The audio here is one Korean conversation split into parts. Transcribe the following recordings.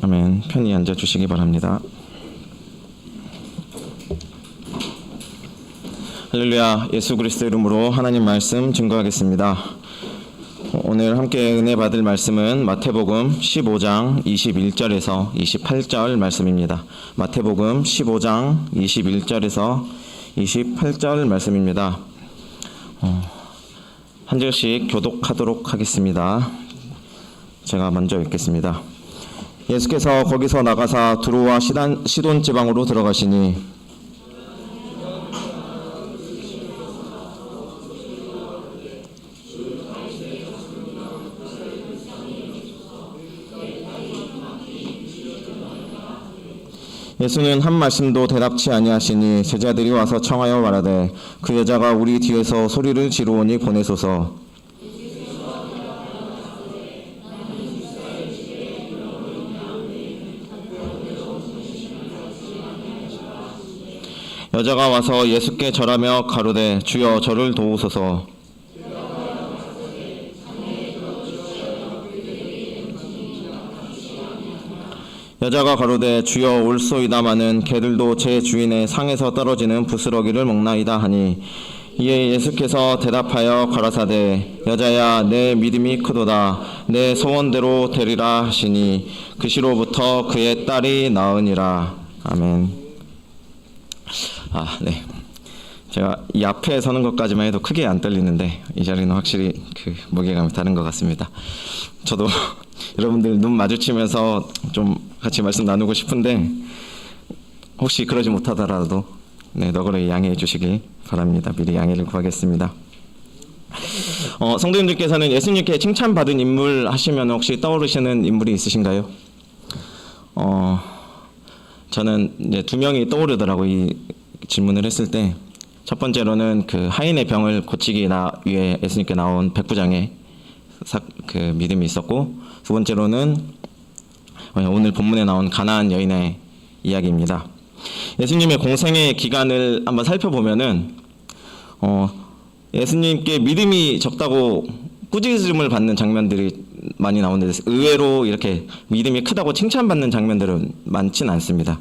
아멘. 편히 앉아주시기 바랍니다. 할렐루야. 예수 그리스도 이름으로 하나님 말씀 증거하겠습니다. 오늘 함께 은혜 받을 말씀은 마태복음 15장 21절에서 28절 말씀입니다. 마태복음 15장 21절에서 28절 말씀입니다. 한 절씩 교독하도록 하겠습니다. 제가 먼저 읽겠습니다. 예수께서 거기서 나가사 두로와 시돈 지방으로 들어가시니 예수는 한 말씀도 대답치 아니하시니 제자들이 와서 청하여 말하되 그 여자가 우리 뒤에서 소리를 지르오니 보내소서. 여자가 와서 예수께 절하며 가로되 주여 저를 도우소서. 여자가 가로되 주여 올소이다마는 개들도 제 주인의 상에서 떨어지는 부스러기를 먹나이다 하니 이에 예수께서 대답하여 가라사대 여자야 내 믿음이 크도다 내 소원대로 되리라 하시니 그 시로부터 그의 딸이 나으니라. 아멘. 네. 제가 이 앞에 서는 것까지만 해도 크게 안 떨리는데 이 자리는 확실히 그 무게감이 다른 것 같습니다. 저도 여러분들 눈 마주치면서 좀 같이 말씀 나누고 싶은데 혹시 그러지 못하더라도 너그러이 양해해 주시기 바랍니다. 미리 양해를 구하겠습니다. 성도님들께서는 예수님께 칭찬받은 인물 하시면 혹시 떠오르시는 인물이 있으신가요? 저는 이제 두 명이 떠오르더라고요. 이 질문을 했을 때 첫 번째로는 그 하인의 병을 고치기 위해 예수님께 나온 백부장의 그 믿음이 있었고, 두 번째로는 오늘 본문에 나온 가나안 여인의 이야기입니다. 예수님의 공생의 기간을 한번 살펴보면은 예수님께 믿음이 적다고 꾸짖음을 받는 장면들이 많이 나오는데 의외로 이렇게 믿음이 크다고 칭찬받는 장면들은 많지는 않습니다.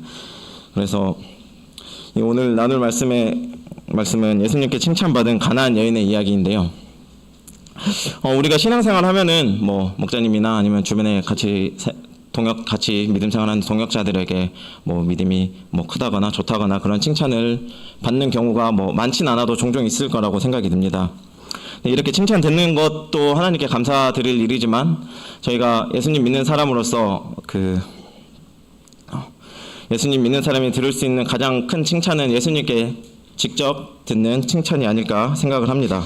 그래서 오늘 나눌 말씀은 예수님께 칭찬받은 가나안 여인의 이야기인데요. 우리가 신앙생활 하면은 목자님이나 아니면 주변에 같이 믿음 생활하는 동역자들에게 믿음이 크다거나 좋다거나 그런 칭찬을 받는 경우가 많진 않아도 종종 있을 거라고 생각이 듭니다. 이렇게 칭찬 듣는 것도 하나님께 감사드릴 일이지만 저희가 예수님 믿는 사람으로서 예수님 믿는 사람이 들을 수 있는 가장 큰 칭찬은 예수님께 직접 듣는 칭찬이 아닐까 생각을 합니다.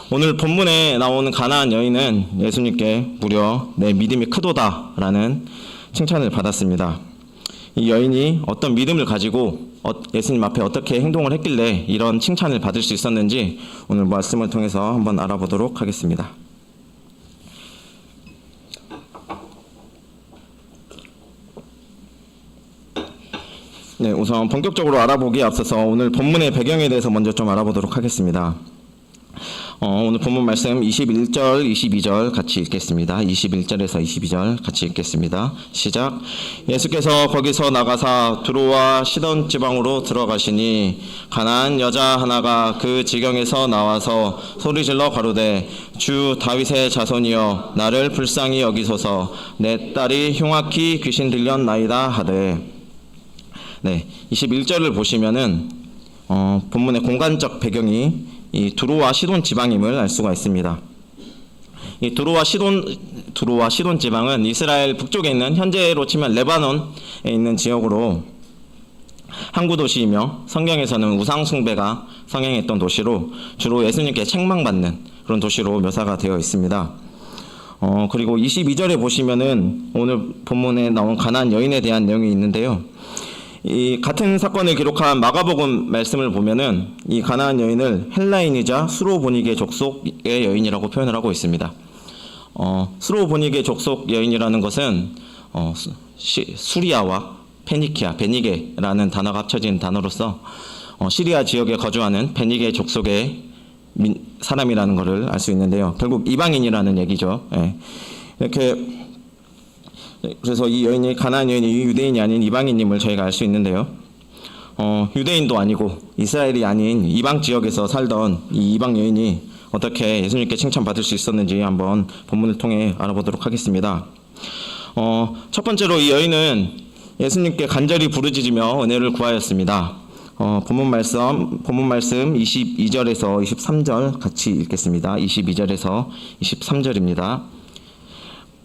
오늘 본문에 나오는 가나안 여인은 예수님께 무려 내 믿음이 크도다라는 칭찬을 받았습니다. 이 여인이 어떤 믿음을 가지고 예수님 앞에 어떻게 행동을 했길래 이런 칭찬을 받을 수 있었는지 오늘 말씀을 통해서 한번 알아보도록 하겠습니다. 네, 우선 본격적으로 알아보기에 앞서서 오늘 본문의 배경에 대해서 먼저 좀 알아보도록 하겠습니다. 오늘 본문 말씀 21절, 22절 같이 읽겠습니다. 21절에서 22절 같이 읽겠습니다. 시작. 예수께서 거기서 나가사 두로와 시돈 지방으로 들어가시니 가나안 여자 하나가 그 지경에서 나와서 소리질러 가로되 주 다윗의 자손이여 나를 불쌍히 여기소서 내 딸이 흉악히 귀신 들렸나이다 하되. 네, 21절을 보시면은 본문의 공간적 배경이 이 두로와 시돈 지방임을 알 수가 있습니다. 이 두로와 시돈 지방은 이스라엘 북쪽에 있는 현재로 치면 레바논에 있는 지역으로 항구 도시이며 성경에서는 우상 숭배가 성행했던 도시로 주로 예수님께 책망받는 그런 도시로 묘사가 되어 있습니다. 그리고 22절에 보시면은 오늘 본문에 나온 가나안 여인에 대한 내용이 있는데요. 이 같은 사건을 기록한 마가복음 말씀을 보면은 이 가나안 여인을 헬라인이자 수로보니게 족속의 여인이라고 표현을 하고 있습니다. 수로보니게 족속 여인이라는 것은 수리아와 베니게라는 단어가 합쳐진 단어로서 시리아 지역에 거주하는 베니게 족속의 사람이라는 것을 알 수 있는데요. 결국 이방인이라는 얘기죠. 이렇게 그래서 이 여인이 가나안 여인이 유대인이 아닌 이방인임을 저희가 알 수 있는데요. 유대인도 아니고 이스라엘이 아닌 이방 지역에서 살던 이 이방 여인이 어떻게 예수님께 칭찬받을 수 있었는지 한번 본문을 통해 알아보도록 하겠습니다. 첫 번째로 이 여인은 예수님께 간절히 부르짖으며 은혜를 구하였습니다. 본문 말씀 22절에서 23절 같이 읽겠습니다. 22절에서 23절입니다.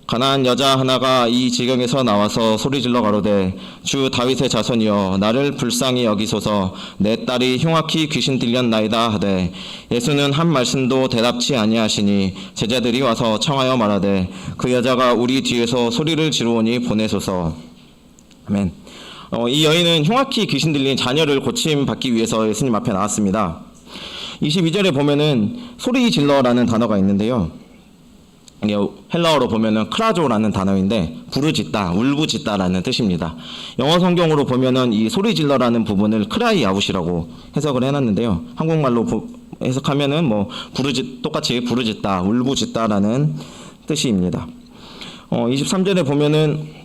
가나안 여자 하나가 이 지경에서 나와서 소리질러 가로되 주 다윗의 자손이여 나를 불쌍히 여기소서 내 딸이 흉악히 귀신 들렸나이다 하되 예수는 한 말씀도 대답치 아니하시니 제자들이 와서 청하여 말하되 그 여자가 우리 뒤에서 소리를 지르오니 보내소서. 아멘. 이 여인은 흉악히 귀신 들린 자녀를 고침받기 위해서 예수님 앞에 나왔습니다. 22절에 보면은 소리 질러라는 단어가 있는데요. 이게 헬라어로 보면은 크라조라는 단어인데 부르짖다, 울부짖다라는 뜻입니다. 영어 성경으로 보면은 이 소리 질러라는 부분을 크라이 아웃이라고 해석을 해놨는데요. 한국말로 해석하면은 뭐 똑같이 부르짖다, 울부짖다라는 뜻입니다. 23절에 보면은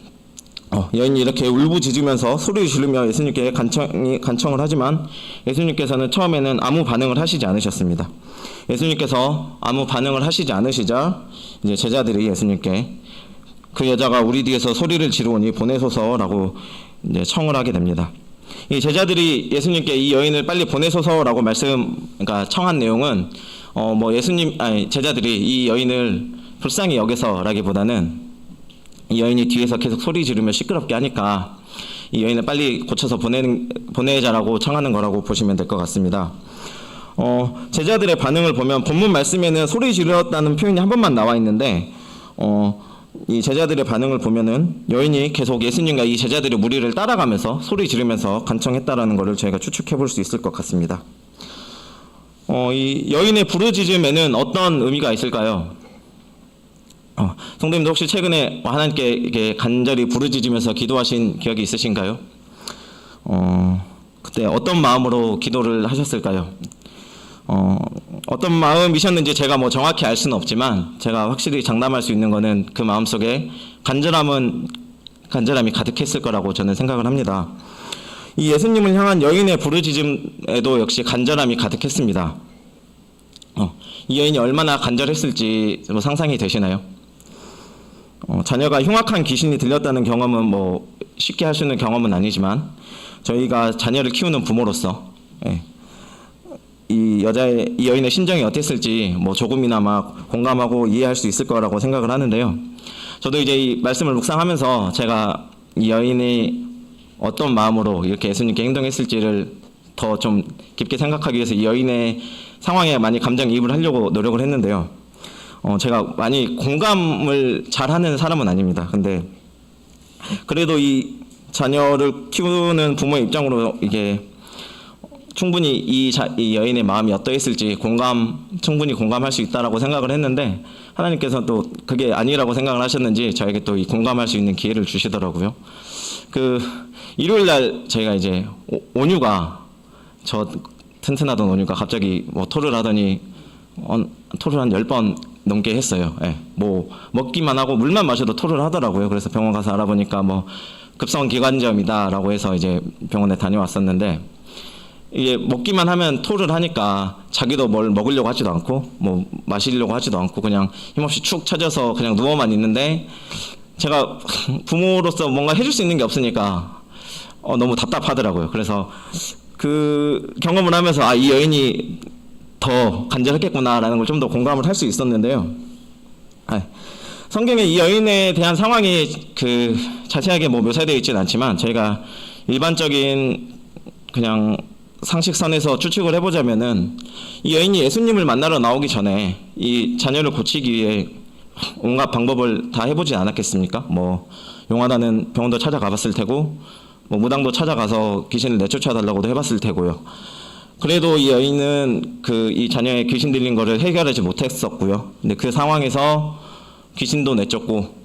여인이 이렇게 울부짖으면서 소리를 지르며 예수님께 간청을 하지만 예수님께서는 처음에는 아무 반응을 하시지 않으셨습니다. 예수님께서 아무 반응을 하시지 않으시자 이제 제자들이 예수님께 그 여자가 우리 뒤에서 소리를 지르오니 보내소서라고 이제 청을 하게 됩니다. 이 제자들이 예수님께 이 여인을 빨리 보내소서라고 그러니까 청한 내용은 제자들이 이 여인을 불쌍히 여기서라기보다는 이 여인이 뒤에서 계속 소리 지르며 시끄럽게 하니까 이 여인을 빨리 고쳐서 보내자라고 청하는 거라고 보시면 될 것 같습니다. 제자들의 반응을 보면 본문 말씀에는 소리 지르었다는 표현이 한 번만 나와 있는데 이 제자들의 반응을 보면은 여인이 계속 예수님과 이 제자들의 무리를 따라가면서 소리 지르면서 간청했다라는 것을 저희가 추측해 볼 수 있을 것 같습니다. 이 여인의 부르짖음에는 어떤 의미가 있을까요? 성도님도 혹시 최근에 하나님께 이렇게 간절히 부르짖으면서 기도하신 기억이 있으신가요? 그때 어떤 마음으로 기도를 하셨을까요? 어떤 마음이셨는지 제가 뭐 정확히 알 수는 없지만 제가 확실히 장담할 수 있는 거는 그 마음속에 간절함이 가득했을 거라고 저는 생각을 합니다. 이 예수님을 향한 여인의 부르짖음에도 역시 간절함이 가득했습니다. 이 여인이 얼마나 간절했을지 뭐 상상이 되시나요? 자녀가 흉악한 귀신이 들렸다는 경험은 뭐 쉽게 할 수 있는 경험은 아니지만 저희가 자녀를 키우는 부모로서 이 여인의 심정이 어땠을지 뭐 조금이나마 공감하고 이해할 수 있을 거라고 생각을 하는데요. 저도 이제 이 말씀을 묵상하면서 제가 이 여인이 어떤 마음으로 이렇게 예수님께 행동했을지를 더 좀 깊게 생각하기 위해서 이 여인의 상황에 많이 감정이입을 하려고 노력을 했는데요. 제가 많이 공감을 잘하는 사람은 아닙니다. 근데 그래도 이 자녀를 키우는 부모의 입장으로 이게 충분히 이 여인의 마음이 어떠했을지 충분히 공감할 수 있다라고 생각을 했는데 하나님께서 또 그게 아니라고 생각을 하셨는지 저에게 또 이 공감할 수 있는 기회를 주시더라고요. 그 일요일 날 저희가 이제 온유가 저 튼튼하던 온유가 갑자기 뭐 토를 하더니 토를 한 10번 넘게 했어요. 뭐 먹기만 하고 물만 마셔도 토를 하더라고요. 그래서 병원 가서 알아보니까 뭐 급성 기관지염이다라고 해서 이제 병원에 다녀왔었는데 이게 먹기만 하면 토를 하니까 자기도 뭘 먹으려고 하지도 않고 뭐 마시려고 하지도 않고 그냥 힘없이 축 처져서 그냥 누워만 있는데 제가 부모로서 뭔가 해줄 수 있는 게 없으니까 너무 답답하더라고요. 그래서 그 경험을 하면서 이 여인이 더 간절했겠구나라는 걸 좀 더 공감을 할 수 있었는데요. 성경에 이 여인에 대한 상황이 그 자세하게 뭐 묘사되어 있지는 않지만 저희가 일반적인 그냥 상식선에서 추측을 해보자면은 이 여인이 예수님을 만나러 나오기 전에 이 자녀를 고치기 위해 온갖 방법을 다 해보지 않았겠습니까? 뭐 용하다는 병원도 찾아가봤을 테고 뭐 무당도 찾아가서 귀신을 내쫓아달라고도 해봤을 테고요. 그래도 이 여인은 이 자녀의 귀신 들린 거를 해결하지 못했었고요. 근데 그 상황에서 귀신도 내쫓고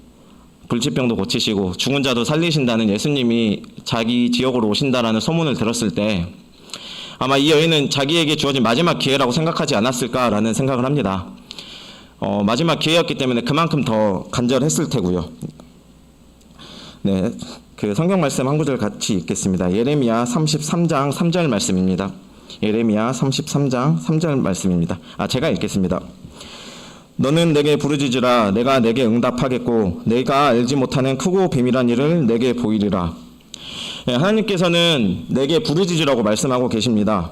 불치병도 고치시고 죽은 자도 살리신다는 예수님이 자기 지역으로 오신다라는 소문을 들었을 때 아마 이 여인은 자기에게 주어진 마지막 기회라고 생각하지 않았을까라는 생각을 합니다. 마지막 기회였기 때문에 그만큼 더 간절했을 테고요. 네, 그 성경 말씀 한 구절 같이 읽겠습니다. 예레미야 33장 3절 말씀입니다. 예레미야 33장 3절 말씀입니다. 제가 읽겠습니다. 너는 내게 부르짖으라. 내가 내게 응답하겠고 내가 알지 못하는 크고 비밀한 일을 내게 보이리라. 네, 하나님께서는 내게 부르짖으라고 말씀하고 계십니다.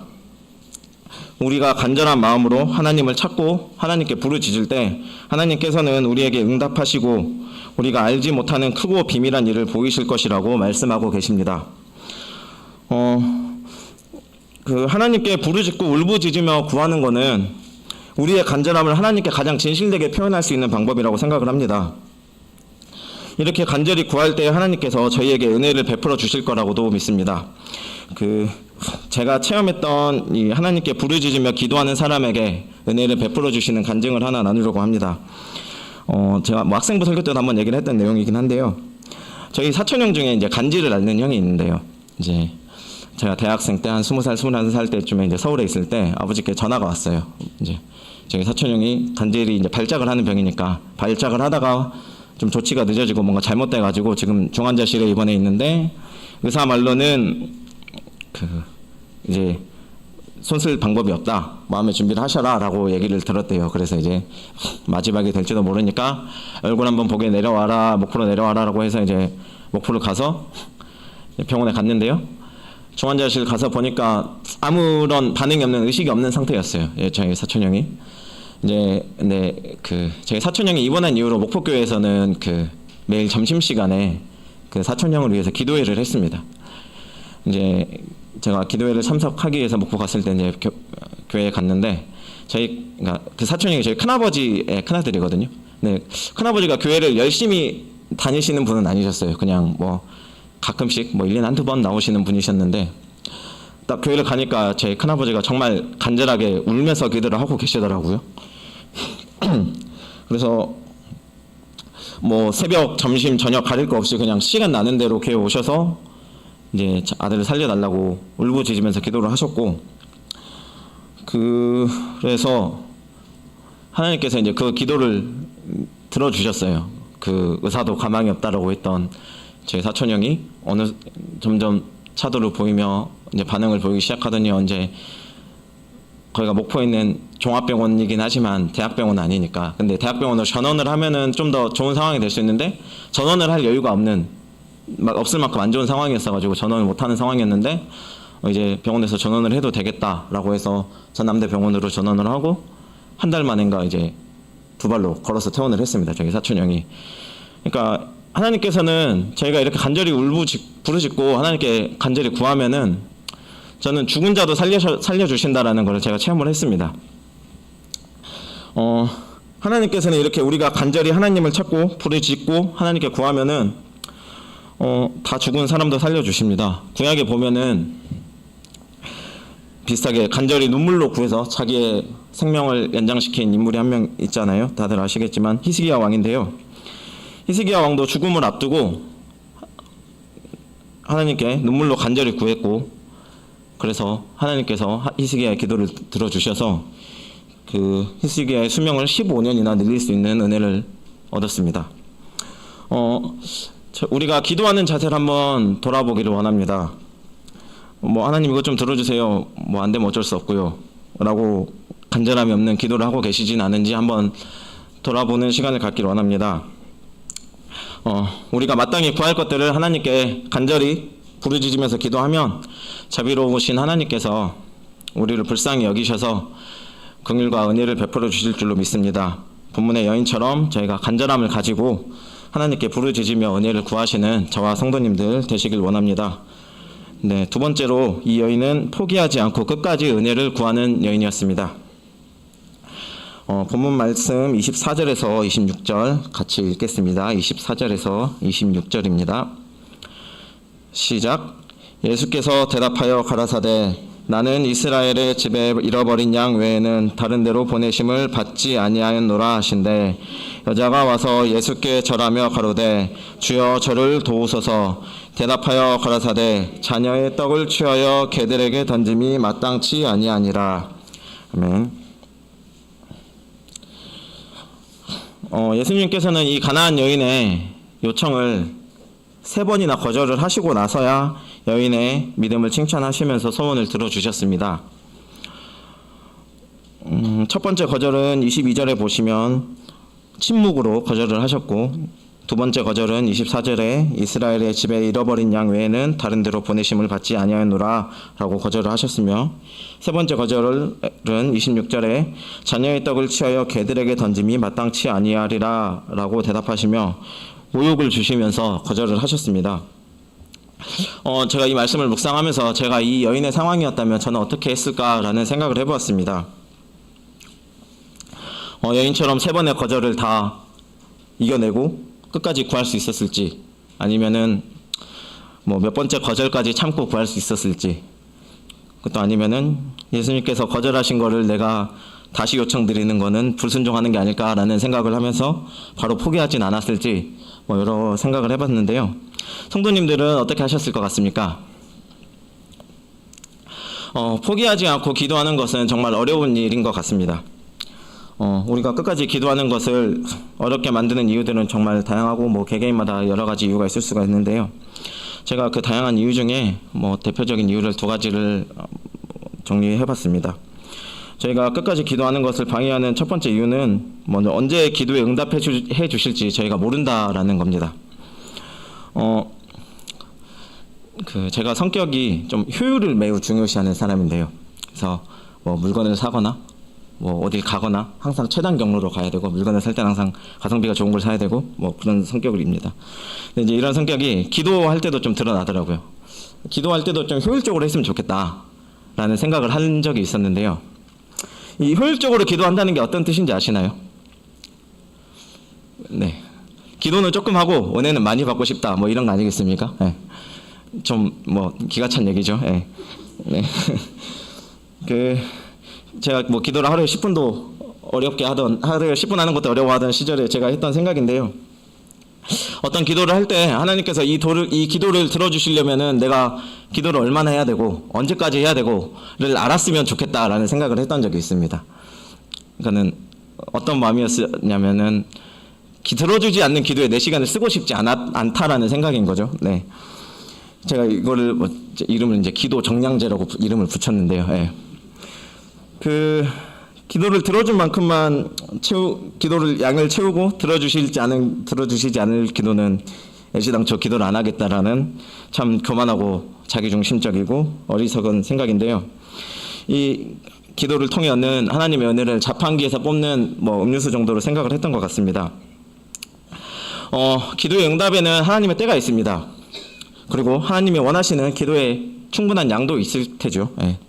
우리가 간절한 마음으로 하나님을 찾고 하나님께 부르짖을 때 하나님께서는 우리에게 응답하시고 우리가 알지 못하는 크고 비밀한 일을 보이실 것이라고 말씀하고 계십니다. 그 하나님께 부르짖고 울부짖으며 구하는 것은 우리의 간절함을 하나님께 가장 진실되게 표현할 수 있는 방법이라고 생각을 합니다. 이렇게 간절히 구할 때 하나님께서 저희에게 은혜를 베풀어 주실 거라고도 믿습니다. 제가 체험했던 이 하나님께 부르짖으며 기도하는 사람에게 은혜를 베풀어 주시는 간증을 하나 나누려고 합니다. 제가 학생부 설교 때도 한번 얘기를 했던 내용이긴 한데요. 저희 사촌형 중에 이제 간지를 앓는 형이 있는데요. 이제 제가 대학생 때 한 20살, 21살 때쯤에 이제 서울에 있을 때 아버지께 전화가 왔어요. 이제 저희 사촌형이 간질이 이제 발작을 하는 병이니까 발작을 하다가 좀 조치가 늦어지고 뭔가 잘못돼가지고 지금 중환자실에 입원해 있는데 의사 말로는 이제 손 쓸 방법이 없다. 마음의 준비를 하셔라라고 얘기를 들었대요. 그래서 이제 마지막이 될지도 모르니까 얼굴 한번 보게 내려와라, 목포로 내려와라라고 해서 이제 목포를 가서 병원에 갔는데요. 중환자실 가서 보니까 아무런 반응이 없는 의식이 없는 상태였어요. 저희 사촌형이. 이제 저희 사촌형이 입원한 이후로 목포교회에서는 매일 점심 시간에 사촌형을 위해서 기도회를 했습니다. 이제 제가 기도회를 참석하기 위해서 목포 갔을 때 이제 교회에 갔는데 그러니까 사촌형이 저희 큰아버지의 큰아들이거든요. 네, 큰아버지가 교회를 열심히 다니시는 분은 아니셨어요. 그냥 가끔씩 1년에 한두 번 나오시는 분이셨는데 딱 교회를 가니까 제 큰아버지가 정말 간절하게 울면서 기도를 하고 계시더라고요. 그래서 새벽, 점심, 저녁 가릴 거 없이 그냥 시간 나는 대로 교회 오셔서 이제 아들을 살려달라고 울부짖으면서 기도를 하셨고, 그래서 하나님께서 이제 그 기도를 들어주셨어요. 의사도 가망이 없다라고 했던 제 사촌형이 점점 차도를 보이며 이제 반응을 보이기 시작하더니 언제 거기가 목포에 있는 종합병원이긴 하지만 대학병원은 아니니까. 근데 대학병원으로 전원을 하면은 좀 더 좋은 상황이 될 수 있는데 전원을 할 여유가 없을 만큼 안 좋은 상황이었어가지고 전원을 못하는 상황이었는데 이제 병원에서 전원을 해도 되겠다라고 해서 전남대병원으로 전원을 하고 한 달 만인가 이제 두 발로 걸어서 퇴원을 했습니다. 저희 사촌형이. 그러니까 하나님께서는 저희가 이렇게 간절히 부르짖고 하나님께 간절히 구하면은 저는 죽은 자도 살려주신다라는 걸 제가 체험을 했습니다. 하나님께서는 이렇게 우리가 간절히 하나님을 찾고 부르짖고 하나님께 구하면은 다 죽은 사람도 살려주십니다. 구약에 보면은 비슷하게 간절히 눈물로 구해서 자기의 생명을 연장시킨 인물이 한 명 있잖아요. 다들 아시겠지만 히스기야 왕인데요. 히스기야 왕도 죽음을 앞두고 하나님께 눈물로 간절히 구했고, 그래서 하나님께서 히스기야의 기도를 들어주셔서 히스기야의 수명을 15년이나 늘릴 수 있는 은혜를 얻었습니다. 우리가 기도하는 자세를 한번 돌아보기를 원합니다. 하나님 이것 좀 들어주세요. 안 되면 어쩔 수 없고요. 라고 간절함이 없는 기도를 하고 계시진 않은지 한번 돌아보는 시간을 갖기를 원합니다. 우리가 마땅히 구할 것들을 하나님께 간절히 부르짖으면서 기도하면 자비로우신 하나님께서 우리를 불쌍히 여기셔서 긍휼과 은혜를 베풀어 주실 줄로 믿습니다. 본문의 여인처럼 저희가 간절함을 가지고 하나님께 부르짖으며 은혜를 구하시는 저와 성도님들 되시길 원합니다. 네, 두 번째로 이 여인은 포기하지 않고 끝까지 은혜를 구하는 여인이었습니다. 본문 말씀 24절에서 26절 같이 읽겠습니다. 24절에서 26절입니다. 시작. 예수께서 대답하여 가라사대 나는 이스라엘의 집에 잃어버린 양 외에는 다른 데로 보내심을 받지 아니하였노라 하신대 여자가 와서 예수께 절하며 가로되 주여 저를 도우소서. 대답하여 가라사대 자녀의 떡을 취하여 개들에게 던짐이 마땅치 아니하니라. 아멘. 예수님께서는 이 가나안 여인의 요청을 세 번이나 거절을 하시고 나서야 여인의 믿음을 칭찬하시면서 소원을 들어주셨습니다. 첫 번째 거절은 22절에 보시면 침묵으로 거절을 하셨고, 두 번째 거절은 24절에 이스라엘의 집에 잃어버린 양 외에는 다른 데로 보내심을 받지 아니하노라 라고 거절을 하셨으며, 세 번째 거절은 26절에 자녀의 떡을 취하여 개들에게 던짐이 마땅치 아니하리라 라고 대답하시며 모욕을 주시면서 거절을 하셨습니다. 제가 이 말씀을 묵상하면서 제가 이 여인의 상황이었다면 저는 어떻게 했을까라는 생각을 해보았습니다. 여인처럼 세 번의 거절을 다 이겨내고 끝까지 구할 수 있었을지, 아니면은 뭐 몇 번째 거절까지 참고 구할 수 있었을지, 그것도 아니면은 예수님께서 거절하신 거를 내가 다시 요청드리는 거는 불순종하는 게 아닐까라는 생각을 하면서 바로 포기하진 않았을지 뭐 여러 생각을 해봤는데요. 성도님들은 어떻게 하셨을 것 같습니까? 포기하지 않고 기도하는 것은 정말 어려운 일인 것 같습니다. 우리가 끝까지 기도하는 것을 어렵게 만드는 이유들은 정말 다양하고 뭐 개개인마다 여러 가지 이유가 있을 수가 있는데요. 제가 그 다양한 이유 중에 뭐 대표적인 이유를 두 가지를 정리해봤습니다. 저희가 끝까지 기도하는 것을 방해하는 첫 번째 이유는 먼저 언제 기도에 응답해 주실지 저희가 모른다라는 겁니다. 제가 성격이 좀 효율을 매우 중요시하는 사람인데요. 그래서 뭐 물건을 사거나 뭐 어딜 가거나 항상 최단 경로로 가야 되고, 물건을 살 때는 항상 가성비가 좋은 걸 사야 되고, 뭐 그런 성격입니다. 근데 이제 이런 성격이 기도할 때도 좀 드러나더라고요. 기도할 때도 좀 효율적으로 했으면 좋겠다라는 생각을 한 적이 있었는데요. 이 효율적으로 기도한다는 게 어떤 뜻인지 아시나요? 네, 기도는 조금 하고 은혜는 많이 받고 싶다, 뭐 이런 거 아니겠습니까? 네. 좀 뭐 기가 찬 얘기죠. 네. 네. 제가 뭐 기도를 하루에 10분도 어렵게 하던, 하루에 10분 하는 것도 어려워하던 시절에 제가 했던 생각인데요. 어떤 기도를 할 때 하나님께서 이 기도를 들어주시려면은 내가 기도를 얼마나 해야 되고 언제까지 해야 되고를 알았으면 좋겠다라는 생각을 했던 적이 있습니다. 그러니까는 어떤 마음이었냐면은 들어주지 않는 기도에 내 시간을 쓰고 싶지 않다라는 생각인 거죠. 네. 제가 이거를 이름을 이제 기도 정량제라고 이름을 붙였는데요. 네. 기도를 들어준 만큼만 기도를 양을 채우고 들어주시지 않을 기도는 애시당초 기도를 안 하겠다라는 참 교만하고 자기중심적이고 어리석은 생각인데요. 이 기도를 통해 얻는 하나님의 은혜를 자판기에서 뽑는 뭐 음료수 정도로 생각을 했던 것 같습니다. 기도의 응답에는 하나님의 때가 있습니다. 그리고 하나님이 원하시는 기도의 충분한 양도 있을 테죠. 네.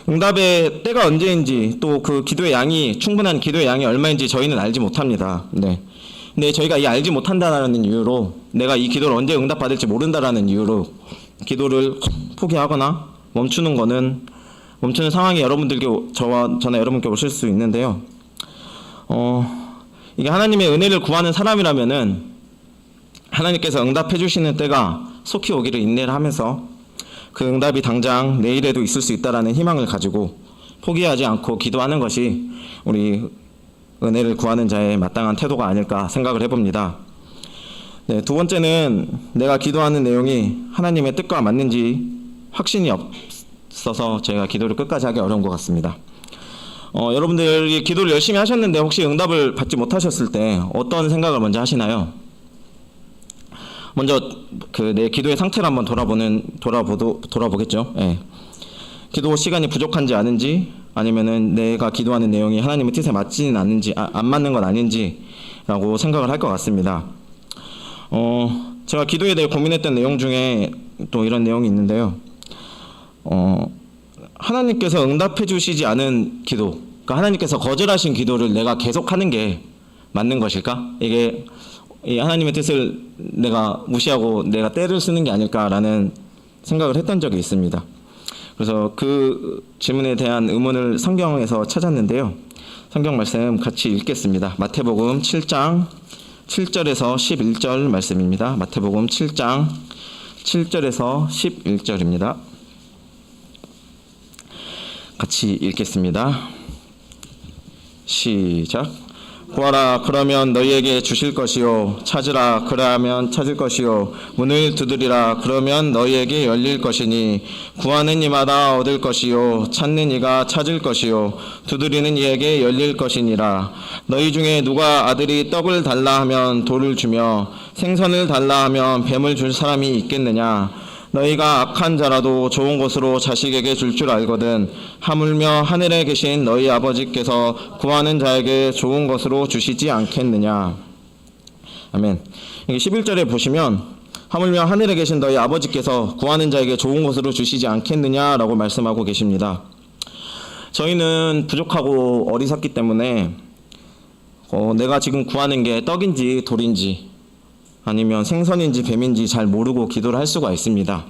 응답의 때가 언제인지, 또 그 기도의 양이, 충분한 기도의 양이 얼마인지 저희는 알지 못합니다. 네. 근데 저희가 이 알지 못한다는 이유로, 내가 이 기도를 언제 응답받을지 모른다라는 이유로 기도를 포기하거나 멈추는 상황이 여러분들께, 저나 여러분께 오실 수 있는데요. 이게 하나님의 은혜를 구하는 사람이라면은 하나님께서 응답해 주시는 때가 속히 오기를 인내를 하면서 그 응답이 당장 내일에도 있을 수 있다라는 희망을 가지고 포기하지 않고 기도하는 것이 우리 은혜를 구하는 자의 마땅한 태도가 아닐까 생각을 해봅니다. 네, 두 번째는 내가 기도하는 내용이 하나님의 뜻과 맞는지 확신이 없어서 제가 기도를 끝까지 하기 어려운 것 같습니다. 여러분들이 기도를 열심히 하셨는데 혹시 응답을 받지 못하셨을 때 어떤 생각을 먼저 하시나요? 먼저 내 기도의 상태를 한번 돌아보겠죠. 예. 기도 시간이 부족한지 아닌지, 아니면은 내가 기도하는 내용이 하나님의 뜻에 맞지는 않는지, 안 맞는 건 아닌지라고 생각을 할 것 같습니다. 제가 기도에 대해 고민했던 내용 중에 또 이런 내용이 있는데요. 하나님께서 응답해 주시지 않은 기도, 그러니까 하나님께서 거절하신 기도를 내가 계속하는 게 맞는 것일까? 이게 이 하나님의 뜻을 내가 무시하고 내가 때를 쓰는 게 아닐까라는 생각을 했던 적이 있습니다. 그래서 그 질문에 대한 의문을 성경에서 찾았는데요. 성경 말씀 같이 읽겠습니다. 마태복음 7장 7절에서 11절 말씀입니다. 마태복음 7장 7절에서 11절입니다. 같이 읽겠습니다. 시작. 구하라 그러면 너희에게 주실 것이요 찾으라 그러하면 찾을 것이요 문을 두드리라 그러면 너희에게 열릴 것이니 구하는 이마다 얻을 것이요 찾는 이가 찾을 것이요 두드리는 이에게 열릴 것이니라. 너희 중에 누가 아들이 떡을 달라 하면 돌을 주며 생선을 달라 하면 뱀을 줄 사람이 있겠느냐. 너희가 악한 자라도 좋은 것으로 자식에게 줄 줄 알거든 하물며 하늘에 계신 너희 아버지께서 구하는 자에게 좋은 것으로 주시지 않겠느냐. 아멘. 11절에 보시면 하물며 하늘에 계신 너희 아버지께서 구하는 자에게 좋은 것으로 주시지 않겠느냐라고 말씀하고 계십니다. 저희는 부족하고 어리석기 때문에 내가 지금 구하는 게 떡인지 돌인지 아니면 생선인지 뱀인지 잘 모르고 기도를 할 수가 있습니다.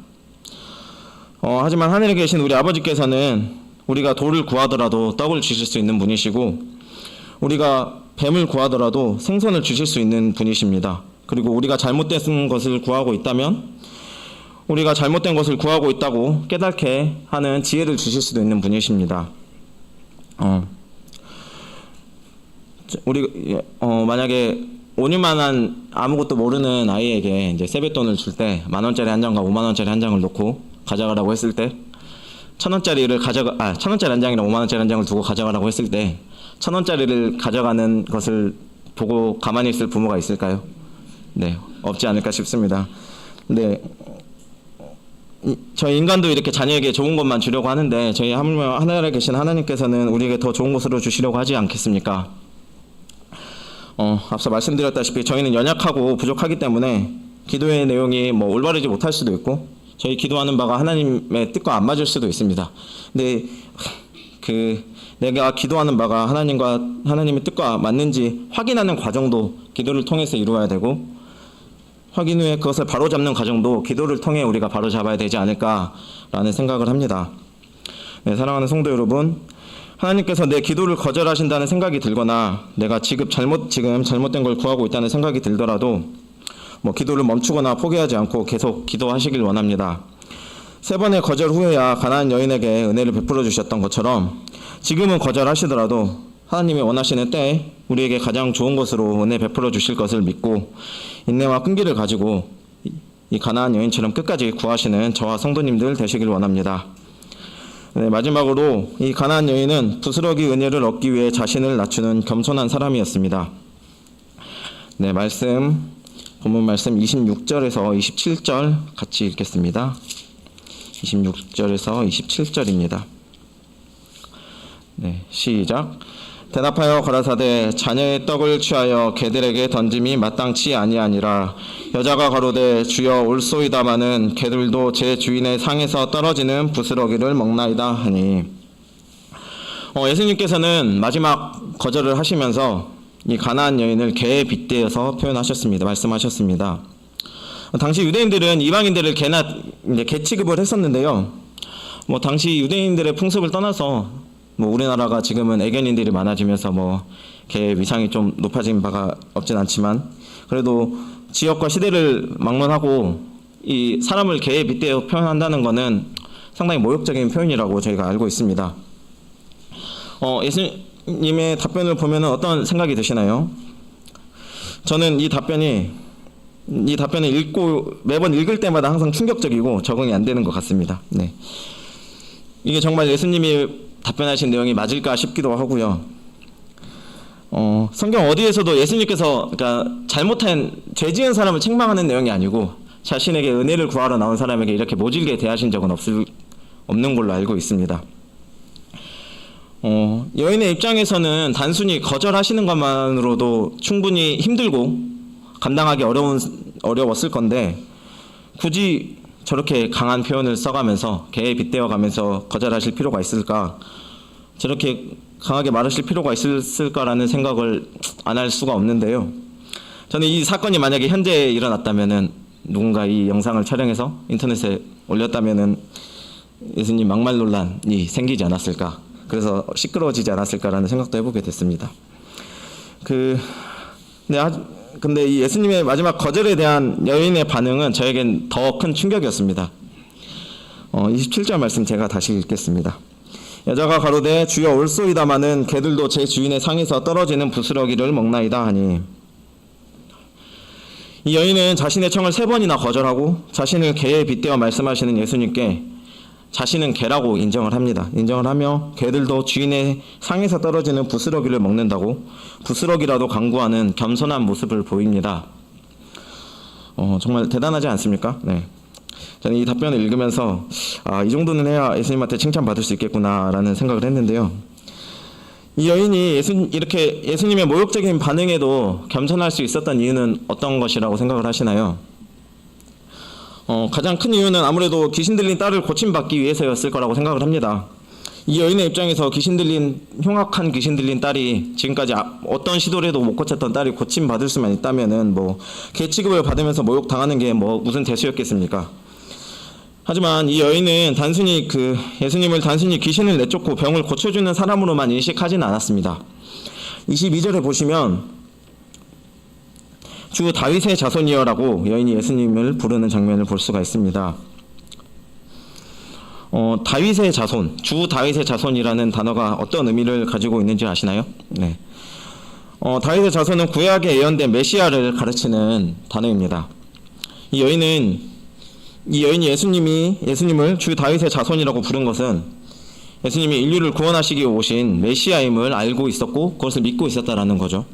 하지만 하늘에 계신 우리 아버지께서는 우리가 돌을 구하더라도 떡을 주실 수 있는 분이시고 우리가 뱀을 구하더라도 생선을 주실 수 있는 분이십니다. 그리고 우리가 잘못된 것을 구하고 있다면 우리가 잘못된 것을 구하고 있다고 깨닫게 하는 지혜를 주실 수도 있는 분이십니다. 만약에 5년만한 아무것도 모르는 아이에게 이제 세뱃돈을 줄 때 10,000원짜리 한 장과 50,000원짜리 한 장을 놓고 가져가라고 했을 때 1,000원짜리 한 장이랑 50,000원짜리 한 장을 두고 가져가라고 했을 때 1,000원짜리를 가져가는 것을 보고 가만히 있을 부모가 있을까요? 네, 없지 않을까 싶습니다. 근데 저희 인간도 이렇게 자녀에게 좋은 것만 주려고 하는데 저희 하늘에 계신 하나님께서는 우리에게 더 좋은 것으로 주시려고 하지 않겠습니까? 앞서 말씀드렸다시피 저희는 연약하고 부족하기 때문에 기도의 내용이 올바르지 못할 수도 있고 저희 기도하는 바가 하나님의 뜻과 안 맞을 수도 있습니다. 근데 내가 기도하는 바가 하나님의 뜻과 맞는지 확인하는 과정도 기도를 통해서 이루어야 되고 확인 후에 그것을 바로잡는 과정도 기도를 통해 우리가 바로잡아야 되지 않을까라는 생각을 합니다. 네, 사랑하는 성도 여러분, 하나님께서 내 기도를 거절하신다는 생각이 들거나 내가 지금 잘못된 걸 구하고 있다는 생각이 들더라도 기도를 멈추거나 포기하지 않고 계속 기도하시길 원합니다. 3번의 거절 후에야 가나안 여인에게 은혜를 베풀어 주셨던 것처럼 지금은 거절하시더라도 하나님이 원하시는 때에 우리에게 가장 좋은 것으로 은혜 베풀어 주실 것을 믿고 인내와 끈기를 가지고 이 가나안 여인처럼 끝까지 구하시는 저와 성도님들 되시길 원합니다. 네, 마지막으로 이 가나안 여인은 부스러기 은혜를 얻기 위해 자신을 낮추는 겸손한 사람이었습니다. 네, 본문 말씀 26절에서 27절 같이 읽겠습니다. 26절에서 27절입니다. 네, 시작. 대답하여 가라사대 자녀의 떡을 취하여 개들에게 던짐이 마땅치 아니하니라. 여자가 가로되 주여 올소이다마는 개들도 제 주인의 상에서 떨어지는 부스러기를 먹나이다 하니. 예수님께서는 마지막 거절을 하시면서 이 가나안 여인을 개에 빗대어서 표현하셨습니다. 말씀하셨습니다. 당시 유대인들은 이방인들을 개 취급을 했었는데요. 당시 유대인들의 풍습을 떠나서 우리나라가 지금은 애견인들이 많아지면서 개의 위상이 좀 높아진 바가 없진 않지만 그래도 지역과 시대를 막론하고 이 사람을 개에 빗대어 표현한다는 것은 상당히 모욕적인 표현이라고 저희가 알고 있습니다. 예수님의 답변을 보면 어떤 생각이 드시나요? 저는 이 답변을 매번 읽을 때마다 항상 충격적이고 적응이 안 되는 것 같습니다. 네. 이게 정말 예수님이 답변하신 내용이 맞을까 싶기도 하고요. 성경 어디에서도 예수님께서 잘못한 죄 지은 사람을 책망하는 내용이 아니고 자신에게 은혜를 구하러 나온 사람에게 이렇게 모질게 대하신 적은 없는 걸로 알고 있습니다. 여인의 입장에서는 단순히 거절하시는 것만으로도 충분히 힘들고 감당하기 어려웠을 건데 굳이 저렇게 강한 표현을 써가면서 개에 빗대어 가면서 거절하실 필요가 있을까? 저렇게 강하게 말하실 필요가 있을까라는 생각을 안 할 수가 없는데요. 저는 이 사건이 만약에 현재 일어났다면은 누군가 이 영상을 촬영해서 인터넷에 올렸다면은 예수님 막말 논란이 생기지 않았을까? 그래서 시끄러워지지 않았을까라는 생각도 해보게 됐습니다. 근데 이 예수님의 마지막 거절에 대한 여인의 반응은 저에겐 더 큰 충격이었습니다. 27절 말씀 제가 다시 읽겠습니다. 여자가 가로되 주여 올소이다마는 개들도 제 주인의 상에서 떨어지는 부스러기를 먹나이다 하니, 이 여인은 자신의 청을 3번이나 거절하고 자신을 개에 빗대어 말씀하시는 예수님께 자신은 개라고 인정을 합니다. 인정을 하며 개들도 주인의 상에서 떨어지는 부스러기를 먹는다고 부스러기라도 강구하는 겸손한 모습을 보입니다. 정말 대단하지 않습니까? 네. 저는 이 답변을 읽으면서 이 정도는 해야 예수님한테 칭찬받을 수 있겠구나라는 생각을 했는데요. 이 여인이 이렇게 예수님의 모욕적인 반응에도 겸손할 수 있었던 이유는 어떤 것이라고 생각을 하시나요? 가장 큰 이유는 아무래도 귀신 들린 딸을 고침받기 위해서였을 거라고 생각을 합니다. 이 여인의 입장에서 흉악한 귀신 들린 딸이 지금까지 어떤 시도를 해도 못 고쳤던 딸이 고침받을 수만 있다면은 개 취급을 받으면서 모욕당하는 게 무슨 대수였겠습니까? 하지만 이 여인은 단순히 예수님을 단순히 귀신을 내쫓고 병을 고쳐주는 사람으로만 인식하지는 않았습니다. 22절에 보시면 주 다윗의 자손이여라고 여인이 예수님을 부르는 장면을 볼 수가 있습니다. 다윗의 자손, 주 다윗의 자손이라는 단어가 어떤 의미를 가지고 있는지 아시나요? 네. 다윗의 자손은 구약에 예언된 메시아를 가르치는 단어입니다. 이 여인이 예수님을 주 다윗의 자손이라고 부른 것은 예수님이 인류를 구원하시기 위해 오신 메시아임을 알고 있었고 그것을 믿고 있었다라는 거죠.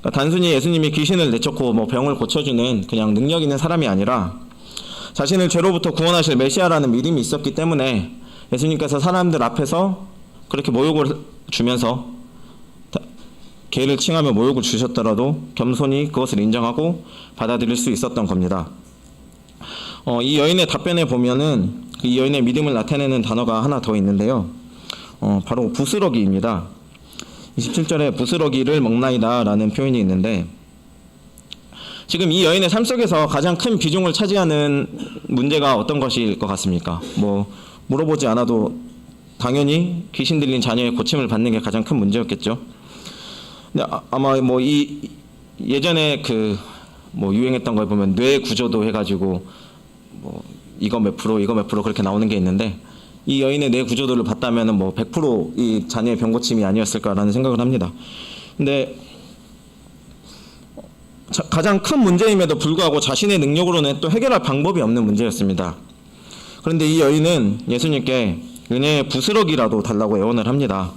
그러니까 단순히 예수님이 귀신을 내쫓고 병을 고쳐주는 그냥 능력 있는 사람이 아니라 자신을 죄로부터 구원하실 메시아라는 믿음이 있었기 때문에 예수님께서 사람들 앞에서 그렇게 모욕을 주면서 개를 칭하며 모욕을 주셨더라도 겸손히 그것을 인정하고 받아들일 수 있었던 겁니다. 이 여인의 답변에 보면은 이 여인의 믿음을 나타내는 단어가 하나 더 있는데요. 바로 부스러기입니다. 27절에 부스러기를 먹나이다 라는 표현이 있는데, 지금 이 여인의 삶 속에서 가장 큰 비중을 차지하는 문제가 어떤 것일 것 같습니까? 물어보지 않아도 당연히 귀신 들린 자녀의 고침을 받는 게 가장 큰 문제였겠죠. 근데 아마 예전에 유행했던 걸 보면 뇌 구조도 해가지고 이거 몇 프로 그렇게 나오는 게 있는데, 이 여인의 뇌 구조도를 봤다면은 100% 이 자녀의 병고침이 아니었을까라는 생각을 합니다. 근데 가장 큰 문제임에도 불구하고 자신의 능력으로는 또 해결할 방법이 없는 문제였습니다. 그런데 이 여인은 예수님께 은혜의 부스러기라도 달라고 애원을 합니다.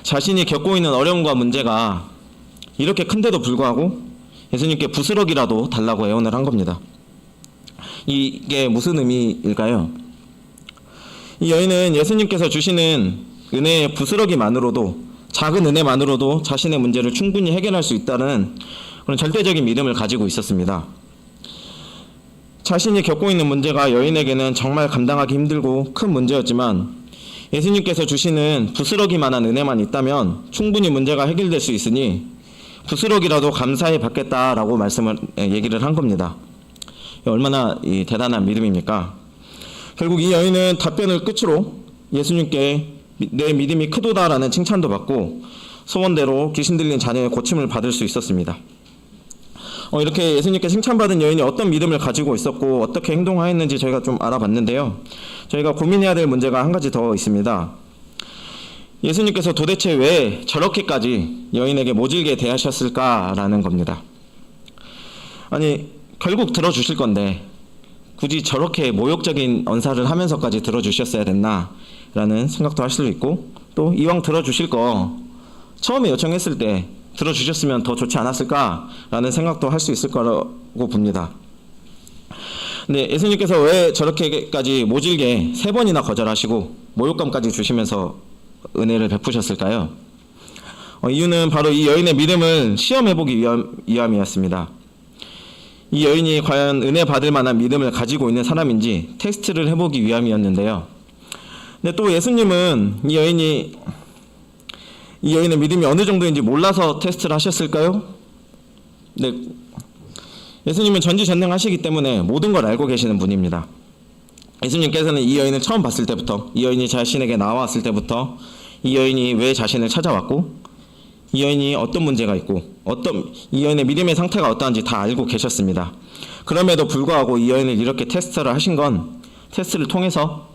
자신이 겪고 있는 어려움과 문제가 이렇게 큰데도 불구하고 예수님께 부스러기라도 달라고 애원을 한 겁니다. 이게 무슨 의미일까요? 이 여인은 예수님께서 주시는 은혜의 부스러기만으로도, 작은 은혜만으로도 자신의 문제를 충분히 해결할 수 있다는 그런 절대적인 믿음을 가지고 있었습니다. 자신이 겪고 있는 문제가 여인에게는 정말 감당하기 힘들고 큰 문제였지만 예수님께서 주시는 부스러기만한 은혜만 있다면 충분히 문제가 해결될 수 있으니 부스러기라도 감사히 받겠다라고 얘기를 한 겁니다. 얼마나 대단한 믿음입니까? 결국 이 여인은 답변을 끝으로 예수님께 내 믿음이 크도다라는 칭찬도 받고 소원대로 귀신 들린 자녀의 고침을 받을 수 있었습니다. 이렇게 예수님께 칭찬받은 여인이 어떤 믿음을 가지고 있었고 어떻게 행동하였는지 저희가 좀 알아봤는데요. 저희가 고민해야 될 문제가 한 가지 더 있습니다. 예수님께서 도대체 왜 저렇게까지 여인에게 모질게 대하셨을까라는 겁니다. 아니, 결국 들어주실 건데 굳이 저렇게 모욕적인 언사를 하면서까지 들어주셨어야 됐나라는 생각도 할 수도 있고, 또 이왕 들어주실 거 처음에 요청했을 때 들어주셨으면 더 좋지 않았을까라는 생각도 할 수 있을 거라고 봅니다. 근데 예수님께서 왜 저렇게까지 모질게 3번이나 거절하시고 모욕감까지 주시면서 은혜를 베푸셨을까요? 이유는 바로 이 여인의 믿음을 시험해보기 위함이었습니다. 이 여인이 과연 은혜 받을 만한 믿음을 가지고 있는 사람인지 테스트를 해보기 위함이었는데요. 근데 또 예수님은 이 여인의 믿음이 어느 정도인지 몰라서 테스트를 하셨을까요? 네, 예수님은 전지전능하시기 때문에 모든 걸 알고 계시는 분입니다. 예수님께서는 이 여인을 처음 봤을 때부터, 이 여인이 자신에게 나왔을 때부터 이 여인이 왜 자신을 찾아왔고 이 여인이 어떤 문제가 있고 이 여인의 믿음의 상태가 어떠한지 다 알고 계셨습니다. 그럼에도 불구하고 이 여인을 이렇게 테스트를 하신 건 테스트를 통해서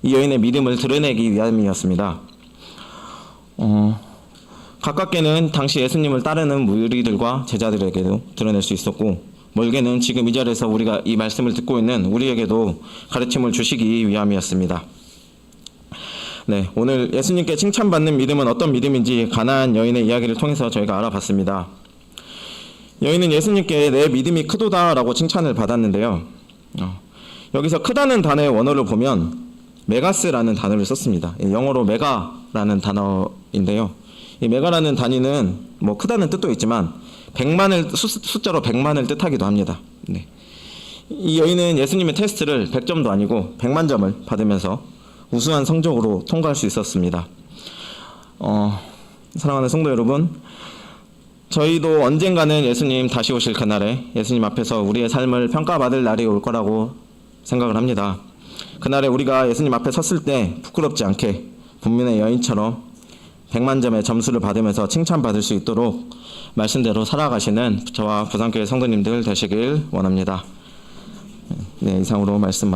이 여인의 믿음을 드러내기 위함이었습니다. 가깝게는 당시 예수님을 따르는 무리들과 제자들에게도 드러낼 수 있었고, 멀게는 지금 이 자리에서 우리가 이 말씀을 듣고 있는 우리에게도 가르침을 주시기 위함이었습니다. 네, 오늘 예수님께 칭찬받는 믿음은 어떤 믿음인지 가나안 여인의 이야기를 통해서 저희가 알아봤습니다. 여인은 예수님께 내 믿음이 크도다라고 칭찬을 받았는데요. 여기서 크다는 단어의 원어를 보면 메가스라는 단어를 썼습니다. 영어로 메가라는 단어인데요. 이 메가라는 단위는 뭐 크다는 뜻도 있지만 100만을 숫자로 100만을 뜻하기도 합니다. 네. 이 여인은 예수님의 테스트를 100점도 아니고 100만 점을 받으면서 우수한 성적으로 통과할 수 있었습니다. 사랑하는 성도 여러분, 저희도 언젠가는 예수님 다시 오실 그날에 예수님 앞에서 우리의 삶을 평가받을 날이 올 거라고 생각을 합니다. 그날에 우리가 예수님 앞에 섰을 때 부끄럽지 않게 본문의 여인처럼 100만 점의 점수를 받으면서 칭찬받을 수 있도록 말씀대로 살아가시는 저와 부산교회 성도님들 되시길 원합니다. 네, 이상으로 말씀